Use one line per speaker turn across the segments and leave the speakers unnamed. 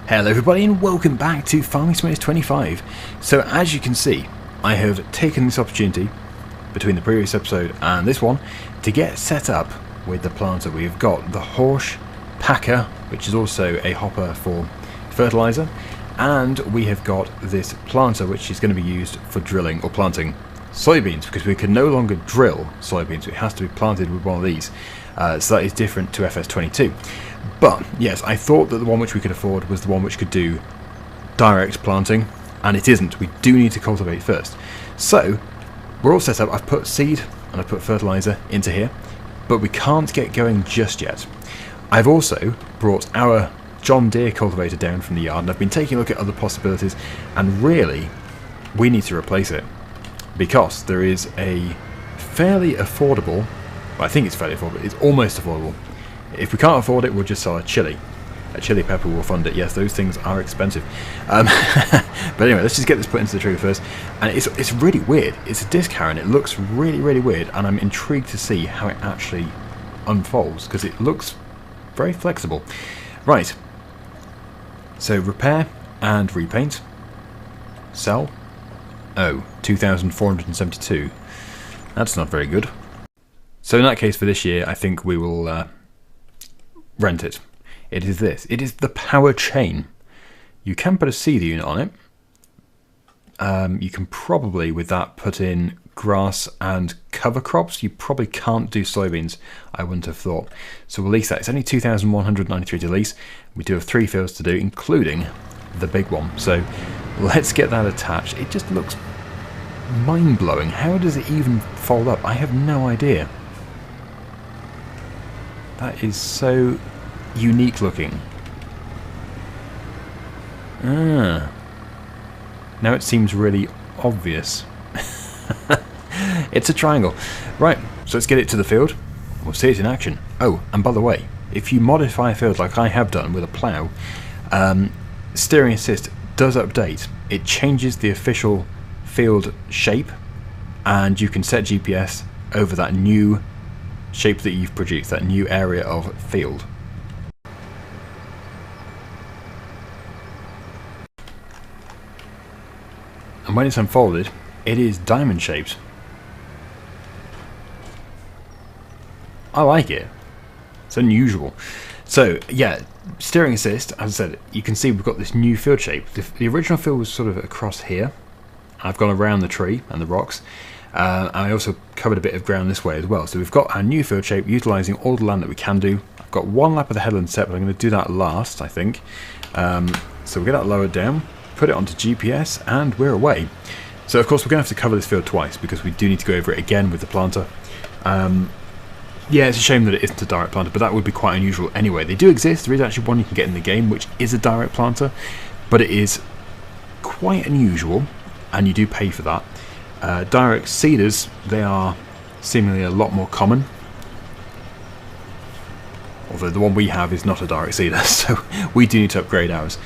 Hello everybody and welcome back to Farming Simulator 25. So as you can see, I have taken this opportunity between the previous episode and this one to get set up with the planter. We've got the Horsch Packer, which is also a hopper for fertilizer, and we have got this planter which is going to be used for drilling or planting soybeans, because we can no longer drill soybeans. It has to be planted with one of these. So that is different to FS22. But yes, I thought that the one which we could afford was the one which could do direct planting, and it isn't. We do need to cultivate first. So we're all set up. I've put seed and I've put fertilizer into here, but we can't get going just yet. I've also brought our John Deere cultivator down from the yard, and I've been taking a look at other possibilities, and really we need to replace it because there is a fairly affordable, well, I think it's fairly affordable, it's almost affordable. If we can't afford it, we'll just sell a chili. A chili pepper will fund it. Yes, those things are expensive. But anyway, let's just get this put into the trigger first. And it's really weird. It's a disc harrow and it looks really, really weird. And I'm intrigued to see how it actually unfolds, because it looks very flexible. Right. So repair and repaint. Sell. Oh, 2,472. That's not very good. So in that case, for this year, I think we will rent it. It is this. It is the power chain. You can put a seed unit on it. You can probably, with that, put in grass and cover crops. You probably can't do soybeans, I wouldn't have thought. So we'll lease that. It's only 2,193 to lease. We do have 3 fields to do, including the big one. So let's get that attached. It just looks mind-blowing. How does it even fold up? I have no idea. That is so unique looking. Now it seems really obvious. It's a triangle. Right, so let's get it to the field. We'll see it in action. Oh, and by the way, if you modify a field like I have done with a plough, steering assist does update. It changes the official field shape, and you can set GPS over that new shape that you've produced, that new area of field. And when it's unfolded, it is diamond shaped. I like it. It's unusual. So yeah, steering assist, as I said, you can see we've got this new field shape. The original field was sort of across here. I've gone around the tree and the rocks. And I also covered a bit of ground this way as well. So we've got our new field shape, utilising all the land that we can do. I've got one lap of the headland set, but I'm going to do that last, I think. So we'll get that lowered down, put it onto GPS, and we're away. So of course we're going to have to cover this field twice, because we do need to go over it again with the planter. Yeah, it's a shame that it isn't a direct planter, but that would be quite unusual anyway. They do exist. There is actually one you can get in the game, which is a direct planter, but it is quite unusual, and you do pay for that. Direct seeders, they are seemingly a lot more common, although the one we have is not a direct seeder, so we do need to upgrade ours.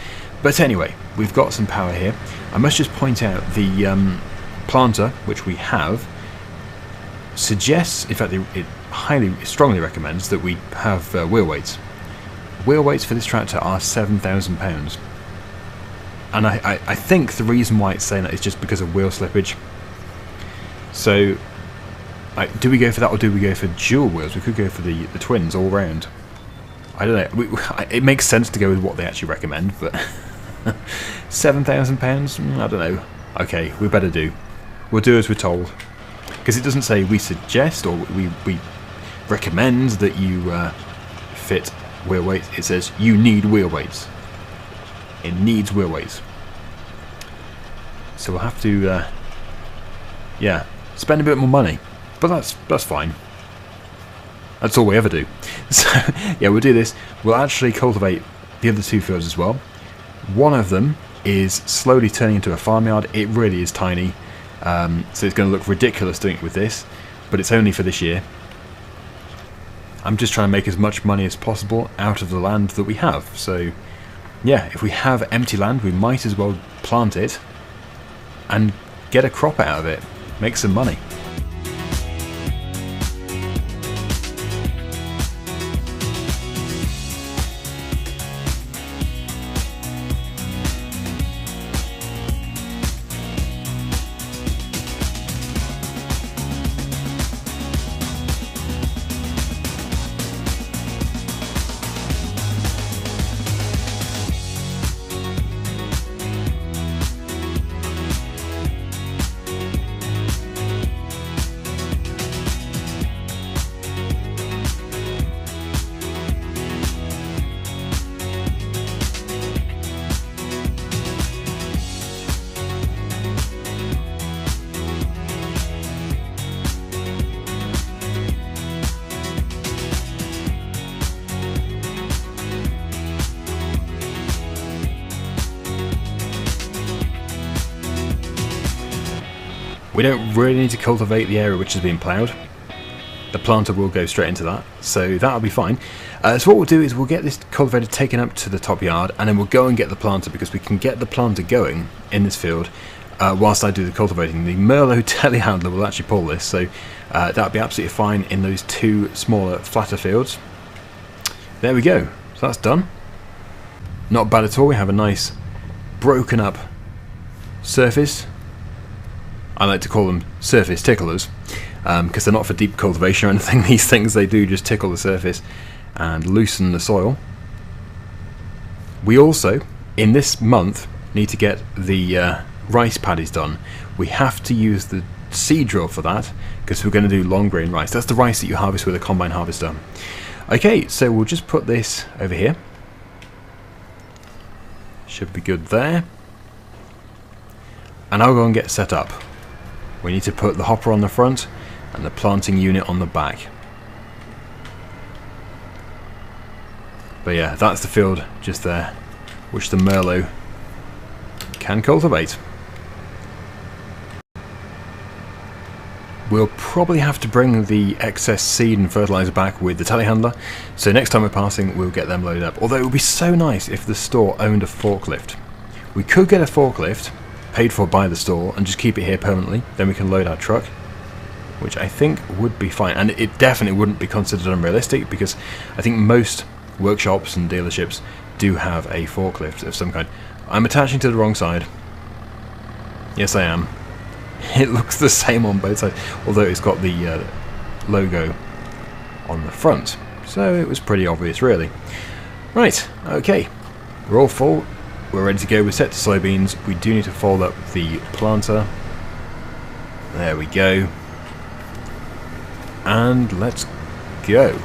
But anyway, we've got some power here. I must just point out the planter, which we have, suggests, in fact it strongly recommends that we have wheel weights. Wheel weights for this tractor are £7,000. And I think the reason why it's saying that is just because of wheel slippage. So, do we go for that, or do we go for dual wheels? We could go for the twins all round. I don't know. It makes sense to go with what they actually recommend, but £7,000? I don't know. Okay, we better do. We'll do as we're told, because it doesn't say we suggest or we recommend that you fit wheel weights. It says you need wheel weights. It needs wheel weights. So we'll have to, yeah, spend a bit more money, but that's fine. That's all we ever do. So yeah, we'll do this. We'll actually cultivate the other 2 fields as well. One of them is slowly turning into a farmyard. It really is tiny, so it's going to look ridiculous doing it with this, but it's only for this year. I'm just trying to make as much money as possible out of the land that we have. So yeah, if we have empty land, we might as well plant it and get a crop out of it. Make some money. We don't really need to cultivate the area which has been ploughed. The planter will go straight into that, so that'll be fine. So what we'll do is we'll get this cultivator taken up to the top yard, and then we'll go and get the planter, because we can get the planter going in this field whilst I do the cultivating. The Merlot telehandler will actually pull this, so that'll be absolutely fine in those two smaller, flatter fields. There we go. So that's done. Not bad at all. We have a nice broken up surface. I like to call them surface ticklers, because they're not for deep cultivation or anything. These things, they do just tickle the surface and loosen the soil. We also, in this month, need to get the rice paddies done. We have to use the seed drill for that, because we're going to do long grain rice. That's the rice that you harvest with a combine harvester. Okay, so we'll just put this over here. Should be good there. And I'll go and get set up. We need to put the hopper on the front and the planting unit on the back. But yeah, that's the field just there, which the Merlot can cultivate. We'll probably have to bring the excess seed and fertilizer back with the telehandler, so next time we're passing we'll get them loaded up. Although it would be so nice if the store owned a forklift. We could get a forklift paid for by the store and just keep it here permanently, then we can load our truck, which I think would be fine. And it definitely wouldn't be considered unrealistic, because I think most workshops and dealerships do have a forklift of some kind. I'm attaching to the wrong side. Yes, I am. It looks the same on both sides, although it's got the logo on the front, so it was pretty obvious really. Right, okay, we're all full, we're ready to go. We're set to soybeans. We do need to fold up the planter. There we go, and let's go.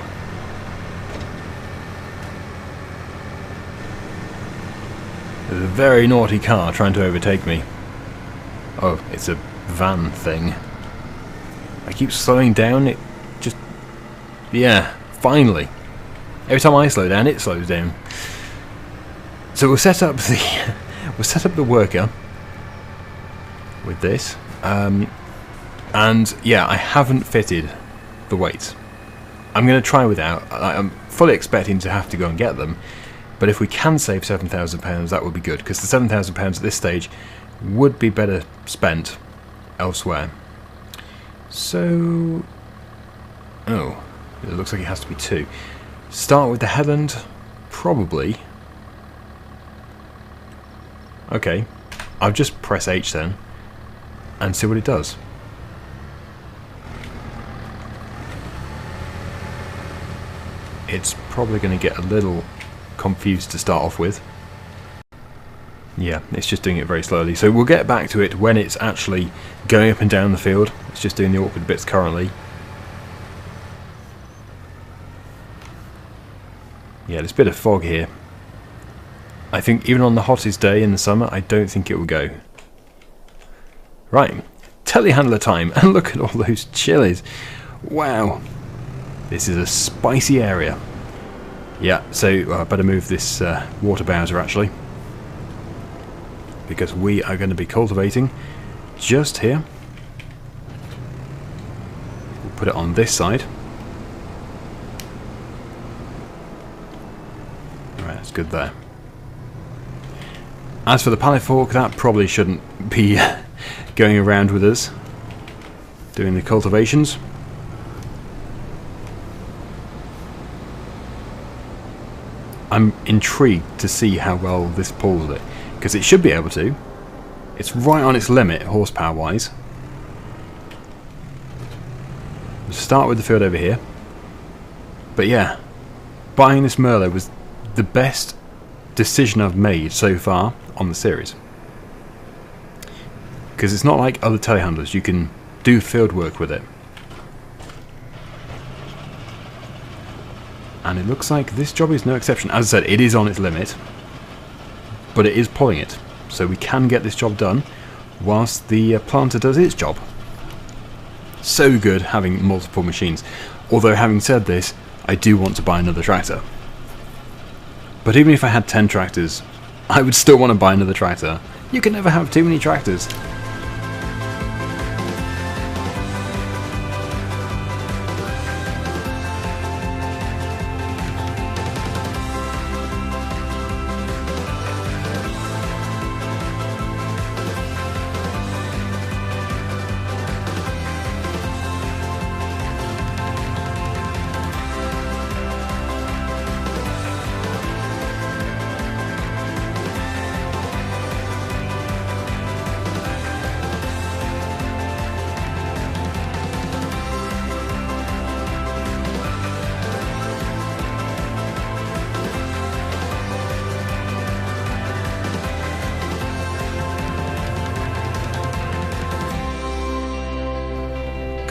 There's a very naughty car trying to overtake me. Oh, it's a van thing. I keep slowing down, it just... yeah, finally. Every time I slow down, it slows down. So we'll set up the... we'll set up the worker with this. And yeah, I haven't fitted the weights. I'm going to try without. I'm fully expecting to have to go and get them. But if we can save £7,000, that would be good, because the £7,000 at this stage would be better spent elsewhere. So, oh, it looks like it has to be two. Start with the headland, probably. Okay, I'll just press H then and see what it does. It's probably going to get a little confused to start off with. Yeah, it's just doing it very slowly. So we'll get back to it when it's actually going up and down the field. It's just doing the awkward bits currently. Yeah, there's a bit of fog here. I think even on the hottest day in the summer, I don't think it will go. Right, telehandler time. And look at all those chilies. Wow. This is a spicy area. Yeah, so I better move this water bowser actually, because we are going to be cultivating just here. We'll put it on this side. Alright, that's good there. As for the pallet fork, that probably shouldn't be going around with us doing the cultivations. I'm intrigued to see how well this pulls it, because it should be able to. It's right on its limit horsepower wise. We'll start with the field over here. But yeah, buying this Merlot was the best decision I've made so far on the series, because it's not like other telehandlers. You can do field work with it, and it looks like this job is no exception. As I said, it is on its limit, but it is pulling it, so we can get this job done whilst the planter does its job. So good having multiple machines. Although having said this, I do want to buy another tractor. But even if I had 10 tractors, I would still want to buy another tractor. You can never have too many tractors.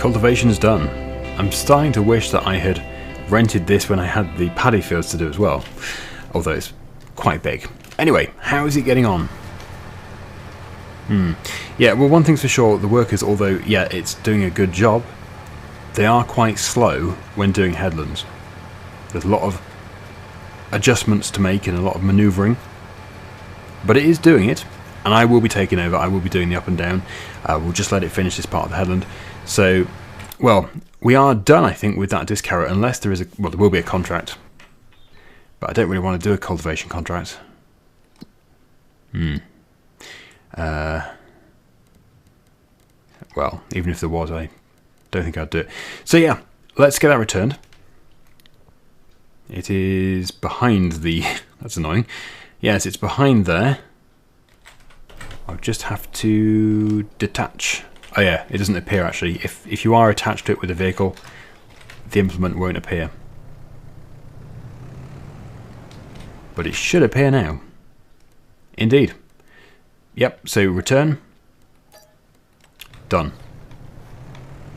cultivation's done. I'm starting to wish that I had rented this when I had the paddy fields to do as well, although it's quite big. Anyway, how is it getting on? Yeah, well, one thing's for sure, the workers, although, yeah, it's doing a good job, they are quite slow when doing headlands. There's a lot of adjustments to make and a lot of manoeuvring, but it is doing it, and I will be taking over. I will be doing the up and down. We'll just let it finish this part of the headland. So, well, we are done, I think, with that disc carrot, unless there is a, well, there will be a contract, but I don't really want to do a cultivation contract. Well, even if there was, I don't think I'd do it. So yeah, let's get that returned. It is behind the... that's annoying. Yes, it's behind there. I'll just have to detach. Oh yeah, it doesn't appear actually. If you are attached to it with a vehicle, the implement won't appear. But it should appear now. Indeed. Yep, so return. Done.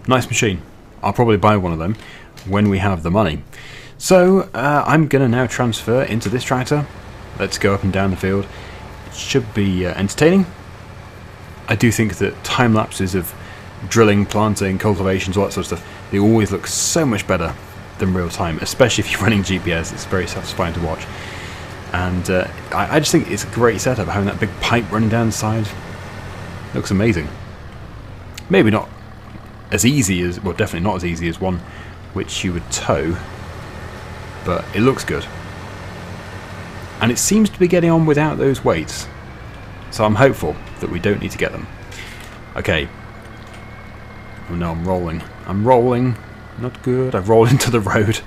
Nice machine. I'll probably buy one of them when we have the money. So, I'm going to now transfer into this tractor. Let's go up and down the field. It should be entertaining. I do think that time lapses of drilling, planting, cultivations, all that sort of stuff, they always look so much better than real time, especially if you're running GPS. It's very satisfying to watch. And I just think it's a great setup, having that big pipe running down the side. Looks amazing. Maybe not as easy as, well, definitely not as easy as one which you would tow, but it looks good. And it seems to be getting on without those weights, so I'm hopeful that we don't need to get them. Okay. Oh no, I'm rolling. I'm rolling. Not good. I've rolled into the road.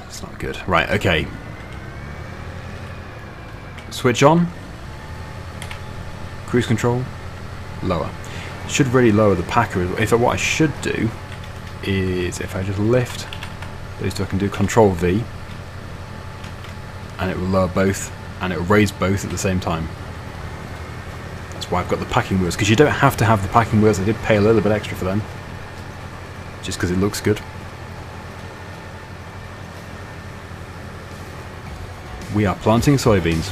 It's not good. Right, okay. Switch on. Cruise control. Lower. Should really lower the packer. If what I should do is, if I just lift those two, I can do Control V, and it will lower both, and it will raise both at the same time. That's why I've got the packing wheels, because you don't have to have the packing wheels. I did pay a little bit extra for them, just because it looks good. We are planting soybeans.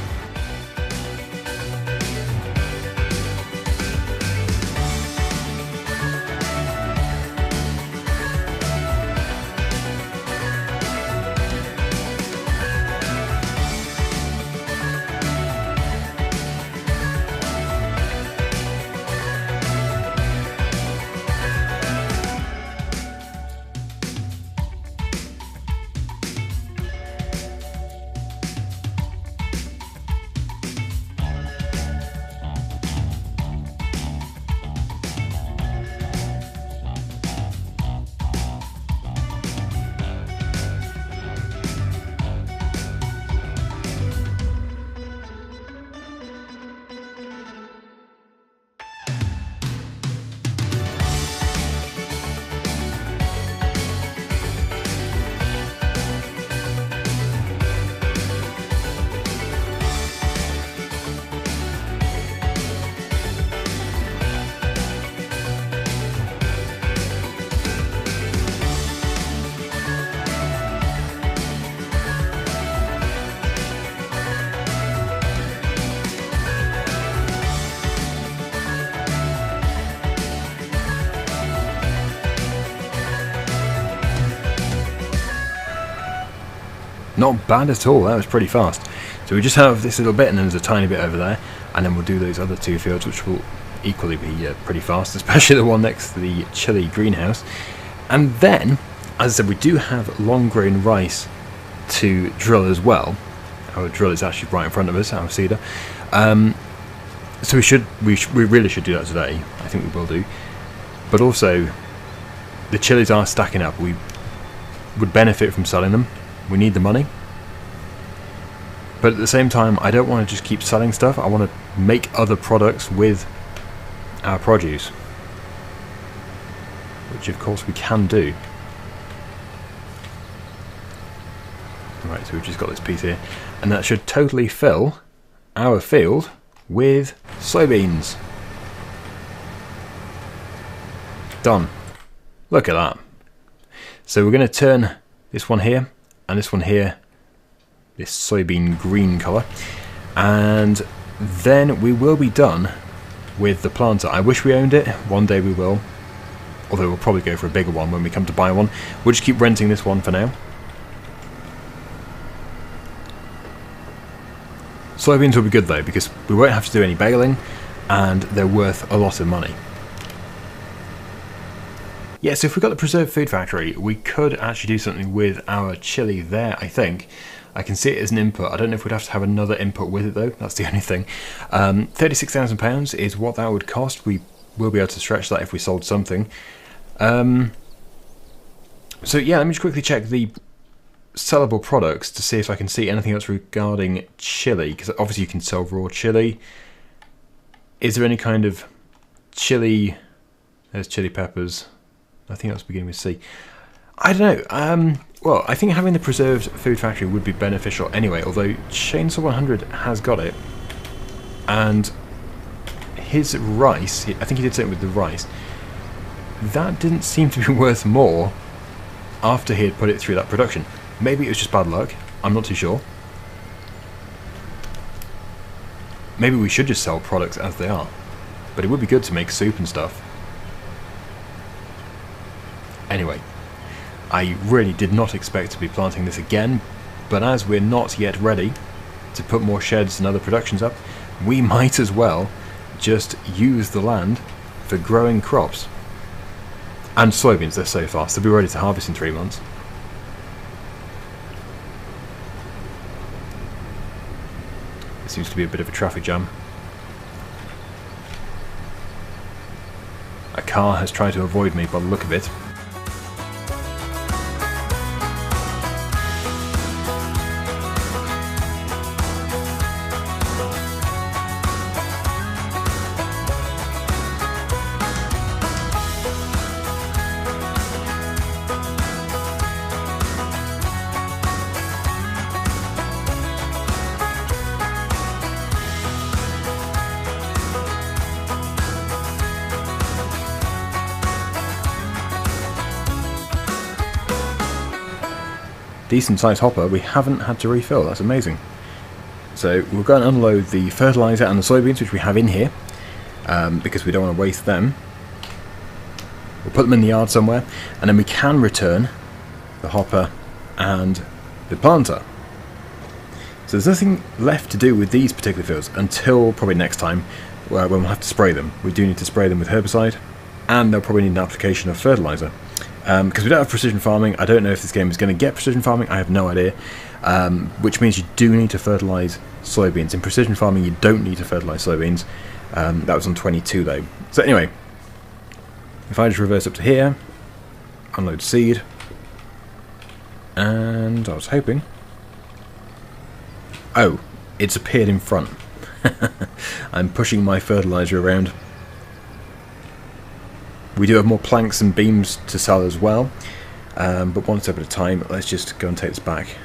Not bad at all, that was pretty fast. So we just have this little bit, and then there's a tiny bit over there, and then we'll do those other two fields, which will equally be pretty fast, especially the one next to the chili greenhouse. And then, as I said, we do have long grain rice to drill as well. Our drill is actually right in front of us, our seeder. So we really should do that today. I think we will do. But also, the chilies are stacking up. We would benefit from selling them. We need the money. But at the same time, I don't want to just keep selling stuff. I want to make other products with our produce, which of course we can do. Right, so we've just got this piece here, and that should totally fill our field with soybeans. Done. Look at that. So we're going to turn this one here and this one here, this soybean green colour, and then we will be done with the planter. I wish we owned it. One day we will, although we'll probably go for a bigger one when we come to buy one. We'll just keep renting this one for now. Soybeans will be good though, because we won't have to do any baling and they're worth a lot of money. Yeah, so if we've got the preserved food factory, we could actually do something with our chili there, I think. I can see it as an input. I don't know if we'd have to have another input with it though, that's the only thing. £36,000 is what that would cost. We will be able to stretch that if we sold something. So yeah, let me just quickly check the sellable products to see if I can see anything else regarding chili, because obviously you can sell raw chili. Is there any kind of chili? There's chili peppers. I think that's beginning with C. I don't know. Well, I think having the preserved food factory would be beneficial anyway, although Chainsaw 100 has got it. And his rice, I think he did something with the rice, that didn't seem to be worth more after he had put it through that production. Maybe it was just bad luck. I'm not too sure. Maybe we should just sell products as they are. But it would be good to make soup and stuff. Anyway, I really did not expect to be planting this again, but as we're not yet ready to put more sheds and other productions up, we might as well just use the land for growing crops. And soybeans, they're so fast, they'll be ready to harvest in 3 months. There seems to be a bit of a traffic jam. A car has tried to avoid me by the look of it. Decent sized hopper, we haven't had to refill, that's amazing. So we'll go and unload the fertiliser and the soybeans which we have in here, because we don't want to waste them. We'll put them in the yard somewhere, and then we can return the hopper and the planter. So there's nothing left to do with these particular fields until probably next time, when we'll have to spray them. We do need to spray them with herbicide, and they'll probably need an application of fertiliser. Because we don't have precision farming, I don't know if this game is going to get precision farming, I have no idea. Which means you do need to fertilise soybeans. In precision farming you don't need to fertilise soybeans. That was on 22 though. So anyway, if I just reverse up to here, unload seed, and I was hoping... Oh, it's appeared in front. I'm pushing my fertiliser around. We do have more planks and beams to sell as well, but one step at a time. Let's just go and take this back.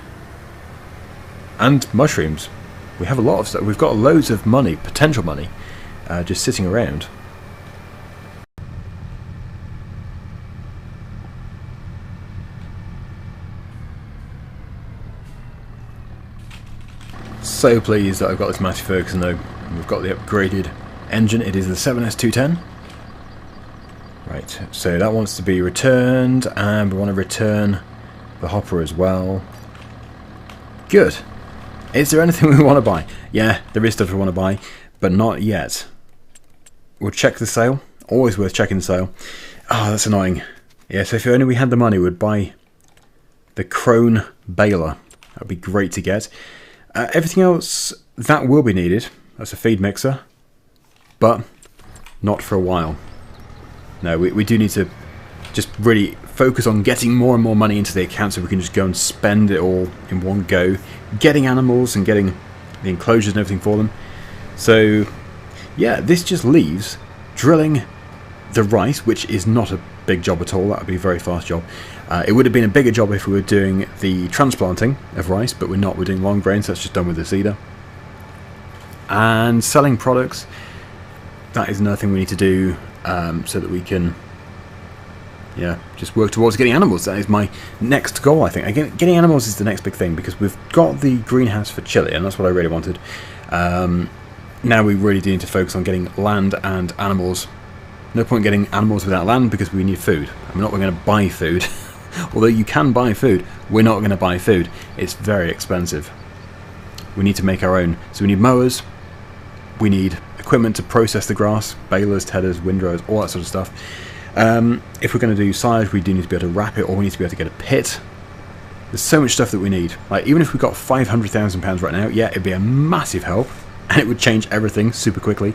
And mushrooms. We have a lot of stuff. We've got loads of money, potential money, just sitting around. So pleased that I've got this Massey Ferguson though. We've got the upgraded engine. It is the 7S210. Right, so that wants to be returned, and we want to return the hopper as well. Good. Is there anything we want to buy? Yeah, there is stuff we want to buy, but not yet. We'll check the sale. Always worth checking the sale. Oh, that's annoying. Yeah, so if only we had the money, we'd buy the Crone baler. That would be great to get. Everything else, that will be needed. That's a feed mixer, but not for a while. No, we do need to just really focus on getting more and more money into the account so we can just go and spend it all in one go. Getting animals and getting the enclosures and everything for them. So, yeah, this just leaves drilling the rice, which is not a big job at all. That would be a very fast job. It would have been a bigger job if we were doing the transplanting of rice, but we're not. We're doing long grains, so that's just done with the seeder. And selling products, that is another thing we need to do. So that we can yeah, just work towards getting animals. That is my next goal, I think. Again, getting animals is the next big thing, because we've got the greenhouse for Chile, and that's what I really wanted. Now we really do need to focus on getting land and animals. No point getting animals without land, because we need food. I'm not going to buy food. Although you can buy food, we're not going to buy food. It's very expensive. We need to make our own. So we need mowers. We need equipment to process the grass, balers, tedders, windrows, all that sort of stuff. If we're going to do silage, we do need to be able to wrap it, or we need to be able to get a pit. There's so much stuff that we need. Like, even if we got £500,000 right now, yeah, it'd be a massive help, and it would change everything super quickly.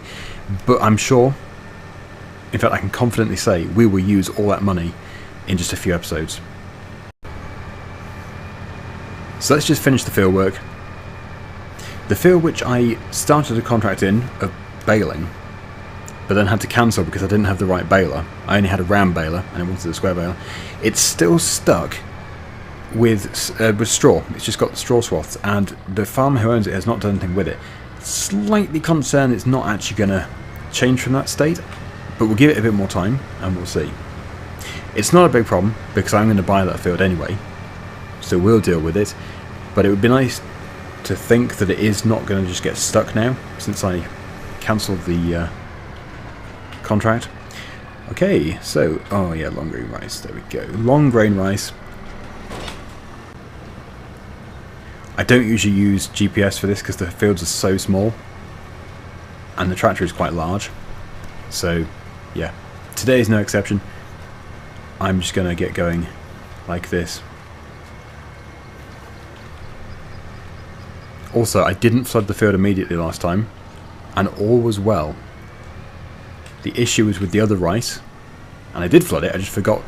But I'm sure, in fact I can confidently say, we will use all that money in just a few episodes. So let's just finish the field work. The field which I started a contract in of baling, but then had to cancel because I didn't have the right baler. I only had a round baler and I wanted a square baler. It's still stuck with straw. It's just got the straw swaths, and the farmer who owns it has not done anything with it. Slightly concerned it's not actually going to change from that state, but we'll give it a bit more time and we'll see. It's not a big problem because I'm going to buy that field anyway, so we'll deal with it. But it would be nice to think that it is not going to just get stuck now, since I cancelled the contract. Okay, so, oh yeah, long grain rice, there we go. Long grain rice. I don't usually use GPS for this because the fields are so small and the tractor is quite large. So, yeah, today is no exception. I'm just going to get going like this. Also, I didn't flood the field immediately last time, and all was well. The issue was with the other rice, and I did flood it, I just forgot.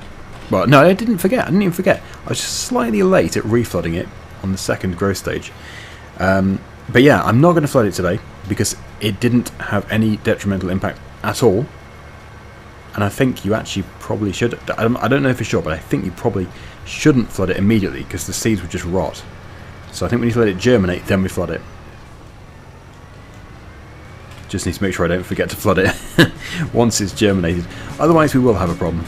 Well, no, I didn't forget, I didn't even forget. I was just slightly late at reflooding it on the second growth stage. But yeah, I'm not going to flood it today, because it didn't have any detrimental impact at all. And I think you actually probably should. I don't know for sure, but I think you probably shouldn't flood it immediately, because the seeds would just rot. So I think we need to let it germinate, then we flood it. Just need to make sure I don't forget to flood it once it's germinated. Otherwise we will have a problem.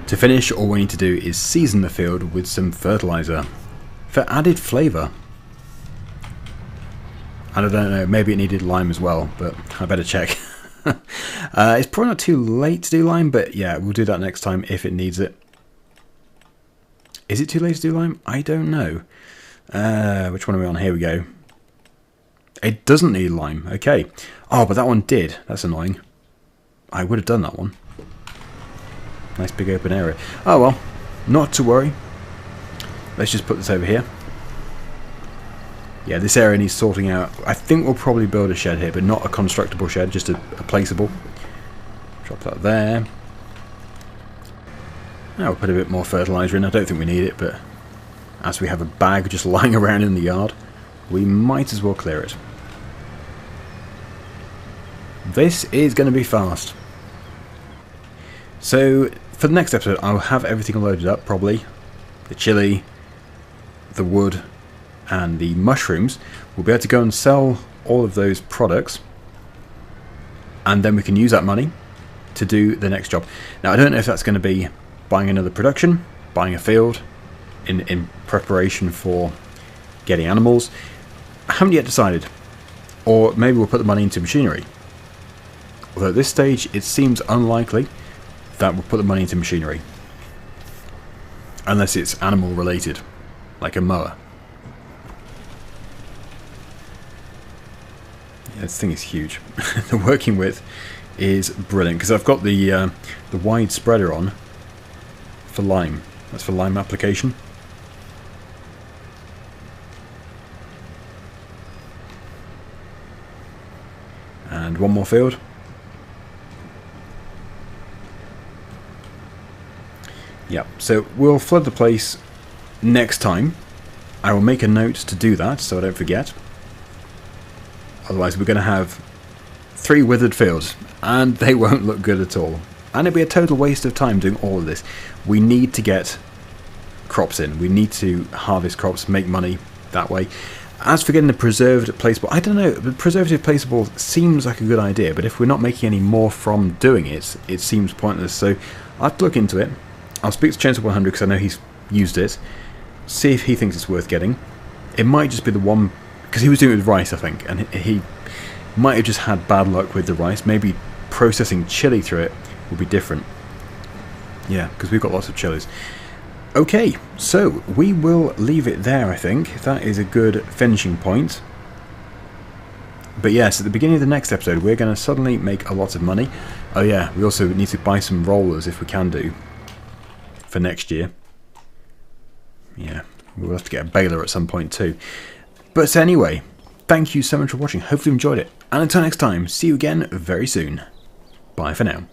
To finish, all we need to do is season the field with some fertilizer for added flavour. And I don't know, maybe it needed lime as well, but I better check. It's probably not too late to do lime, but yeah, we'll do that next time if it needs it. Is it too late to do lime? I don't know. Which one are we on? Here we go. It doesn't need lime. Okay. Oh, but that one did. That's annoying. I would have done that one. Nice big open area. Oh well, not to worry. Let's just put this over here. Yeah, this area needs sorting out. I think we'll probably build a shed here, but not a constructible shed, just a placeable. Drop that there. Now we'll put a bit more fertiliser in. I don't think we need it, but as we have a bag just lying around in the yard, we might as well clear it. This is going to be fast. So, for the next episode, I'll have everything loaded up, probably. The chili, the wood, and the mushrooms. We'll be able to go and sell all of those products. And then we can use that money to do the next job. Now, I don't know if that's going to be buying another production, buying a field in preparation for getting animals. I haven't yet decided. Or maybe we'll put the money into machinery. Although at this stage, it seems unlikely that we'll put the money into machinery. Unless it's animal related, like a mower. Yeah, this thing is huge. The working width is brilliant because I've got the wide spreader on for lime. That's for lime application. And one more field. Yeah, so we'll flood the place next time. I will make a note to do that so I don't forget. Otherwise we're going to have 3 withered fields and they won't look good at all. And it'll be a total waste of time doing all of this. We need to get crops in. We need to harvest crops, make money that way. As for getting the preserved placeable, I don't know, the preservative placeable seems like a good idea, but if we're not making any more from doing it, it seems pointless. So I'll have to look into it. I'll speak to Chainsaw 100 because I know he's used it. See if he thinks it's worth getting. It might just be the one, because he was doing it with rice, I think, and he might have just had bad luck with the rice. Maybe processing chili through it will be different. Yeah, because we've got lots of chilies. Okay, so we will leave it there, I think. That is a good finishing point. But yes, at the beginning of the next episode, we're going to suddenly make a lot of money. Oh yeah, we also need to buy some rollers if we can do for next year. Yeah, we'll have to get a baler at some point too. But anyway, thank you so much for watching. Hopefully you enjoyed it. And until next time, see you again very soon. Bye for now.